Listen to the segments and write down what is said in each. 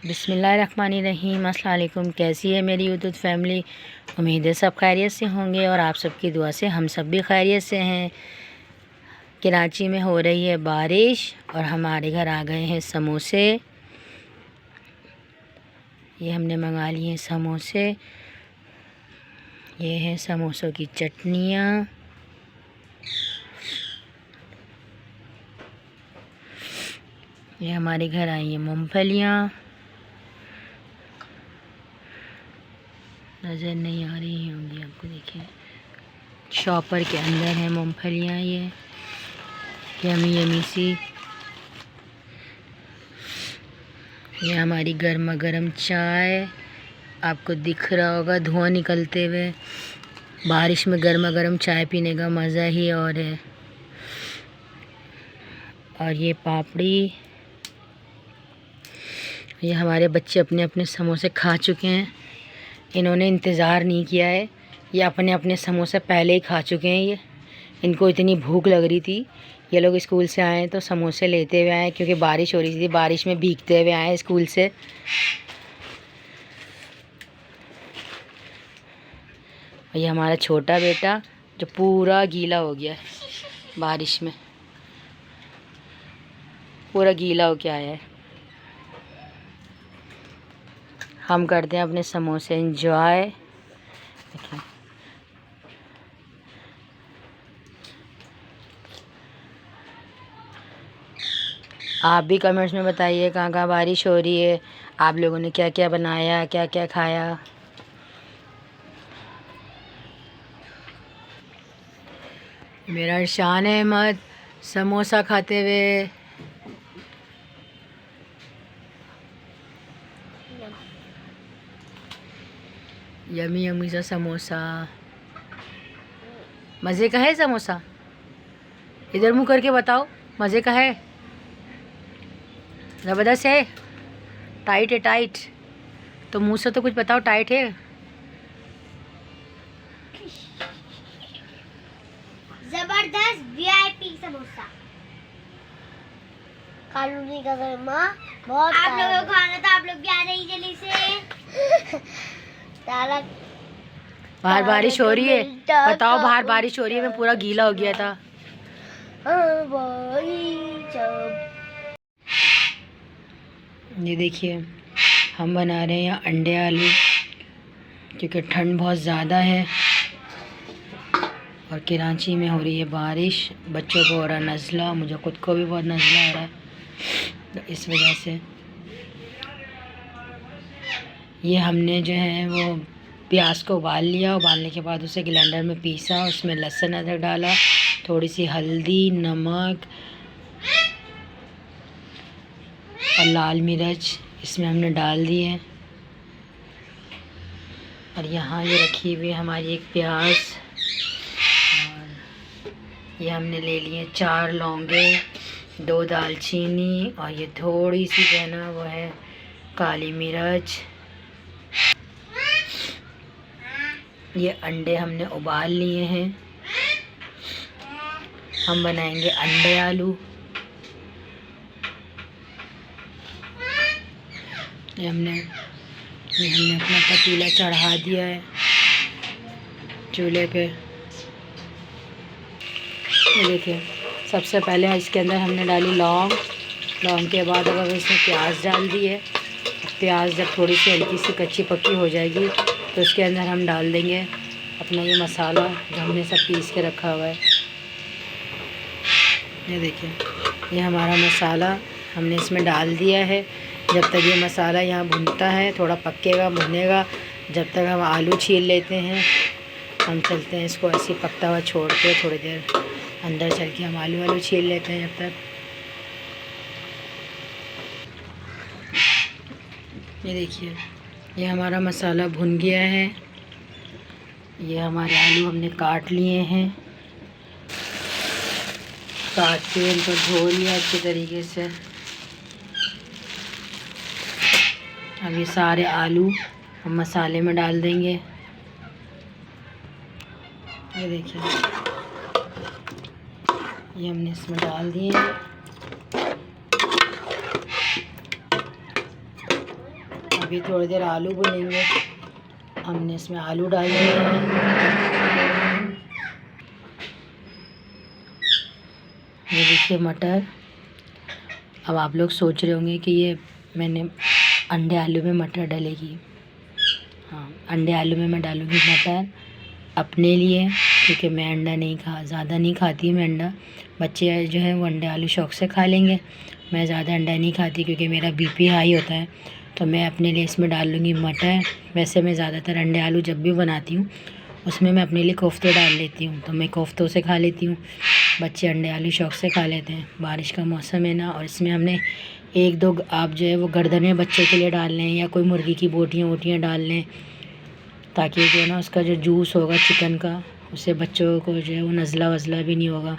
बिस्मिल्लाहिर्रहमानिर्रहीम। अस्सलाम वालेकुम। कैसी है मेरी यूट्यूब फैमिली? उम्मीद है सब खैरियत से होंगे और आप सबकी दुआ से हम सब भी खैरियत से हैं। कराची में हो रही है बारिश और हमारे घर आ गए हैं समोसे। ये हमने मंगा लिए हैं समोसे। ये हैं समोसों की चटनियाँ। ये हमारे घर आई हैं मूंगफलियाँ। नज़र नहीं आ रही होंगी आपको, देखिए शॉपर के अंदर है मूंगफलियाँ। ये यमी यमी सी। ये हमारी गर्मा गर्म चाय, आपको दिख रहा होगा धुआं निकलते हुए। बारिश में गर्मा गर्म चाय पीने का मज़ा ही और है। और ये पापड़ी। ये हमारे बच्चे अपने अपने समोसे खा चुके हैं। इन्होंने इंतज़ार नहीं किया है, ये अपने अपने समोसे पहले ही खा चुके हैं। ये इनको इतनी भूख लग रही थी, ये लोग स्कूल से आए तो समोसे लेते हुए आए, क्योंकि बारिश हो रही थी, बारिश में भीगते हुए आए स्कूल से। और ये हमारा छोटा बेटा जो पूरा गीला हो गया है, बारिश में पूरा गीला हो के आया है। हम करते हैं अपने समोसे एंजॉय। देखिए आप भी कमेंट्स में बताइए कहाँ कहाँ बारिश हो रही है, आप लोगों ने क्या क्या बनाया, क्या क्या खाया। मेरा इरशान अहमद समोसा खाते हुए। यमी यमी सा समोसा। मज़े का है समोसा? इधर मुँह करके बताओ, मज़े का है? ज़बरदस्त है? टाइट है? टाइट तो मुँह से तो कुछ बताओ, टाइट है? जबरदस्त वीआईपी समोसा। कानूनी का गर्मा बहुत। आप लोगों को खाना था, आप लोग भी आ रही जल्दी से। बाहर बारिश हो रही है, बताओ बाहर बारिश हो रही है, मैं पूरा गीला हो गया था। ये देखिए हम बना रहे हैं अंडे आलू, क्योंकि ठंड बहुत ज़्यादा है और कराची में हो रही है बारिश। बच्चों को हो रहा है नज़ला, मुझे खुद को भी बहुत नज़ला हो रहा है, तो इस वजह से ये हमने जो है वो प्याज को उबाल लिया। उबालने के बाद उसे ग्राइंडर में पीसा, उसमें लहसुन अदरक डाला, थोड़ी सी हल्दी, नमक और लाल मिर्च इसमें हमने डाल दिए। और यहाँ ये रखी हुई है हमारी एक प्याज, और ये हमने ले लिए 4 लौंगे, 2 दालचीनी, और ये थोड़ी सी जो है ना वो है काली मिर्च। ये अंडे हमने उबाल लिए हैं, हम बनाएंगे अंडे आलू। ये हमने अपना पतीला चढ़ा दिया है चूल्हे पे। ये देखिए सबसे पहले इसके अंदर हमने डाली लौंग के बाद अब इसमें प्याज डाल दी है। प्याज जब थोड़ी सी हल्की सी कच्ची पक्की हो जाएगी तो उसके अंदर हम डाल देंगे अपना ये मसाला जो हमने सब पीस के रखा हुआ है। ये देखिए ये हमारा मसाला हमने इसमें डाल दिया है। जब तक ये मसाला यहाँ भुनता है, थोड़ा पकेगा भुनेगा, जब तक हम आलू छील लेते हैं। हम चलते हैं इसको ऐसे पकता हुआ छोड़ के, थोड़ी देर अंदर चल के हम आलू छील लेते हैं जब तक। ये देखिए ये हमारा मसाला भुन गया है। ये हमारे आलू हमने काट लिए हैं, काट के इनको धो लिया अच्छे तरीके से। अब ये सारे आलू हम मसाले में डाल देंगे। ये देखिए ये हमने इसमें डाल दिए। अभी थोड़ी देर आलू भुनेंगे। हमने इसमें आलू डाल दिए हैं। ये देखिए मटर। अब आप लोग सोच रहे होंगे कि ये मैंने अंडे आलू में मटर डालेगी। हाँ, अंडे आलू में मैं डालूँगी मटर अपने लिए, क्योंकि मैं अंडा ज़्यादा नहीं खाती मैं अंडा। बच्चे जो है वो अंडे आलू शौक़ से खा लेंगे। मैं ज़्यादा अंडा नहीं खाती क्योंकि मेरा बीपी हाई होता है, तो मैं अपने लिए इसमें डाल लूँगी मटर। वैसे मैं ज़्यादातर अंडे आलू जब भी बनाती हूँ उसमें मैं अपने लिए कोफ्ते डाल लेती हूँ, तो मैं कोफ्तों से खा लेती हूँ। बच्चे अंडे आलू शौक़ से खा लेते हैं। बारिश का मौसम है ना, और इसमें हमने 1-2 आप जो है वो गर्दनें बच्चों के लिए डाल लें, या कोई मुर्गी की बोटियाँ वोटियाँ डाल लें, ताकि जो है ना उसका जो जूस होगा चिकन का, उससे बच्चों को जो है वो नज़ला वज़ला भी नहीं होगा।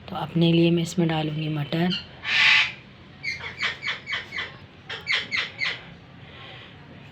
तो अपने लिए मैं इसमें डालूँगी मटर।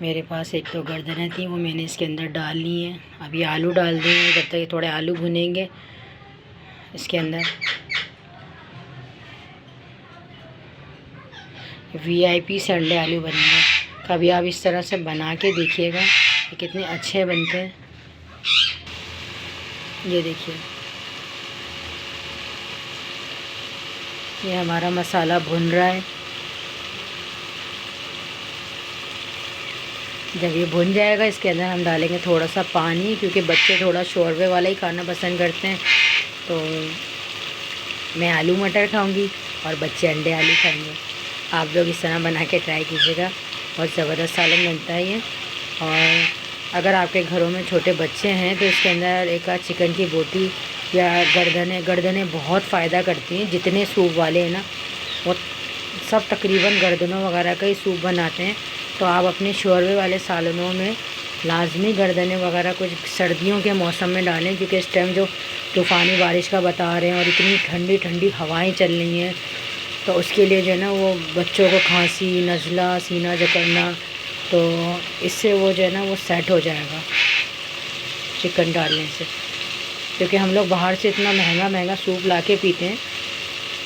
मेरे पास 1-2 गर्दनें थी, वो मैंने इसके अंदर डाल ली हैं। अभी आलू डाल देंगे, जब तक ये थोड़े आलू भुनेंगे इसके अंदर। VIP से अंडे आलू बनेंगे। कभी आप इस तरह से बना के देखिएगा कि कितने अच्छे बनते हैं। ये देखिए, ये हमारा मसाला भुन रहा है। जब ये भुन जाएगा इसके अंदर हम डालेंगे थोड़ा सा पानी, क्योंकि बच्चे थोड़ा शोरबे वाला ही खाना पसंद करते हैं। तो मैं आलू मटर खाऊंगी और बच्चे अंडे आलू खाएंगे। आप लोग इस तरह बना के ट्राई कीजिएगा, बहुत ज़बरदस्त सालन बनता है ये। और अगर आपके घरों में छोटे बच्चे हैं तो इसके अंदर एक आध चिकन की बोटी या गर्दनें बहुत फ़ायदा करती हैं। जितने सूप वाले हैं ना वो सब तकरीबन गर्दनों वगैरह का ही सूप बनाते हैं। तो आप अपने शोरबे वाले सालनों में लाजमी गर्दनें वगैरह कुछ सर्दियों के मौसम में डालें, क्योंकि इस टाइम जो तूफ़ानी बारिश का बता रहे हैं और इतनी ठंडी ठंडी हवाएं चल रही हैं, तो उसके लिए जो है ना वो बच्चों को खांसी, नज़ला, सीना जकड़ना, तो इससे वो जो है ना वो सेट हो जाएगा चिकन डालने से। क्योंकि हम लोग बाहर से इतना महंगा महंगा सूप ला के पीते हैं,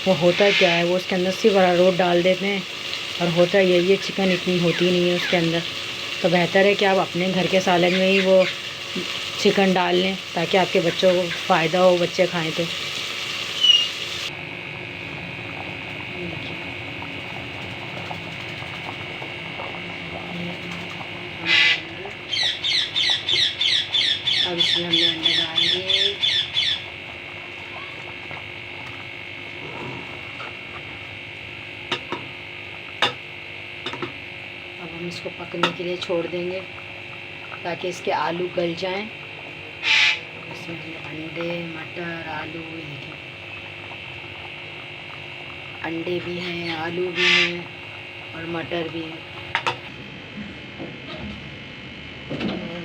वो होता क्या है, वो उसके अंदर सिर्फ अरारोट डाल देते हैं और होता यही है, चिकन इतनी होती नहीं है उसके अंदर। तो बेहतर है कि आप अपने घर के सालन में ही वो चिकन डाल लें, ताकि आपके बच्चों को फ़ायदा हो, बच्चे खाएं तो। अब इसमें हमने अंडे डाल दिए। अब हम इसको पकने के लिए छोड़ देंगे ताकि इसके आलू गल जाएं। इसमें अंडे, मटर, आलू, ये देखिए अंडे भी हैं, आलू भी हैं और मटर भी है।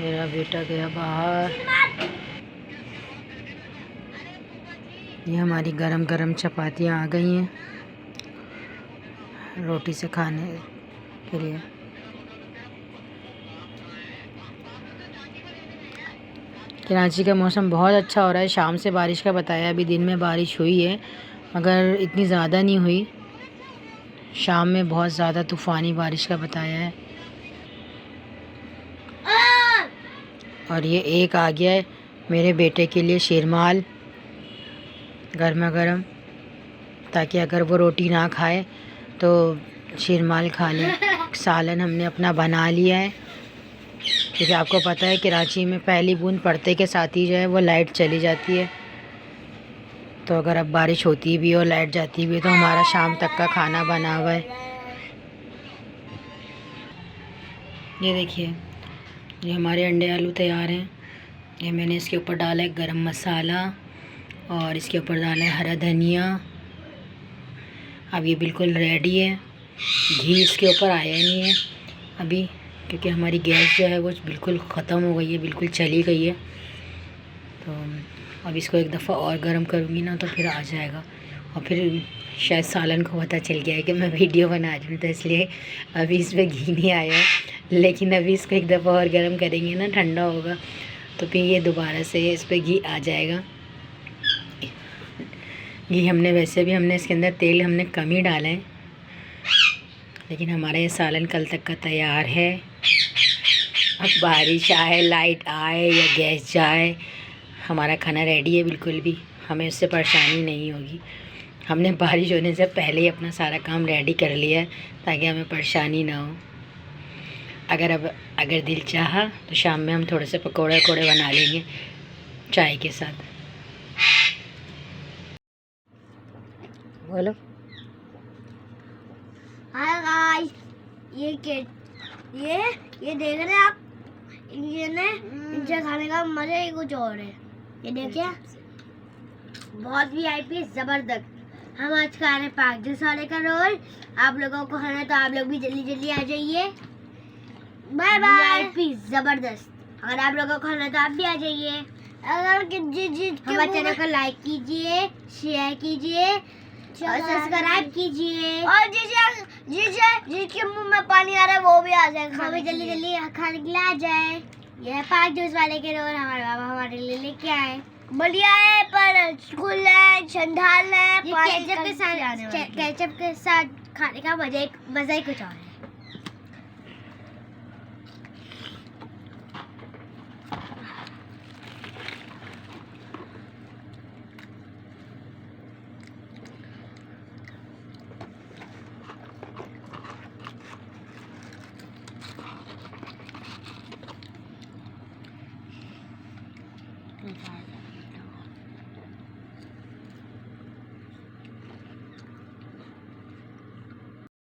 मेरा बेटा गया बाहर। ये हमारी गरम गरम चपातियाँ आ गई हैं रोटी से खाने के लिए। कराची का मौसम बहुत अच्छा हो रहा है। शाम से बारिश का बताया, अभी दिन में बारिश हुई है मगर इतनी ज़्यादा नहीं हुई। शाम में बहुत ज़्यादा तूफ़ानी बारिश का बताया है। और ये एक आ गया है मेरे बेटे के लिए शेरमाल गर्मा गर्म, ताकि अगर वो रोटी ना खाए तो शेरमाल खा ले। सालन हमने अपना बना लिया है, क्योंकि आपको पता है कराची में पहली बूंद पड़ते के साथ ही जो है वो लाइट चली जाती है। तो अगर अब बारिश होती भी और लाइट जाती भी तो हमारा शाम तक का खाना बना हुआ है। ये देखिए, ये हमारे अंडे आलू तैयार हैं। ये मैंने इसके ऊपर डाला है गरम मसाला और इसके ऊपर डाला है हरा धनिया। अब ये बिल्कुल रेडी है। घी इसके ऊपर आया नहीं है अभी, क्योंकि हमारी गैस जो है वो बिल्कुल ख़त्म हो गई है, बिल्कुल चली गई है। तो अब इसको एक दफ़ा और गर्म करूँगी ना तो फिर आ जाएगा। और फिर शायद सालन को पता चल गया है कि मैं वीडियो बना रही हूँ, तो इसलिए अभी इस पर घी नहीं आया है। लेकिन अभी इसको एक दफ़ा और गर्म करेंगे ना, ठंडा होगा तो फिर ये दोबारा से इस पर घी आ जाएगा। घी हमने वैसे भी इसके अंदर तेल हमने कम ही डाला है, लेकिन हमारा ये सालन कल तक का तैयार है। अब बारिश आए, लाइट आए या गैस जाए, हमारा खाना रेडी है बिल्कुल भी, हमें उससे परेशानी नहीं होगी। हमने बारिश होने से पहले ही अपना सारा काम रेडी कर लिया है ताकि हमें परेशानी ना हो। अगर दिल चाहा तो शाम में हम थोड़े से पकोड़े बना लेंगे चाय के साथ। बोलो। हाय गाइस, ये देख रहे हैं आप, इनसे खाने का मजा ही कुछ और है। ये देखिए, बहुत VIP जबरदस्त। हम आज खा रहे हैं पाक जूस वाले का रोल। आप लोगों को खाना है तो आप लोग भी जल्दी जल्दी आ जाइए। Bye bye. VIP जबरदस्त। अगर आप लोगों को खाना है तो आप भी आ जाइए। अगर हमारे चैनल को लाइक कीजिए, शेयर कीजिए और सब्सक्राइब कीजिए। और जिसके मुंह में पानी आ रहा है वो भी आ जाए, वो भी जल्दी जल्दी खाने के लिए आ जाए। यह पाक जूस वाले के रोल हमारे बाबा हमारे लिए लेके आए। बढ़िया है, पर स्कूल है, ठंडा है, केचप के साथ खाने का मजा ही कुछ और है।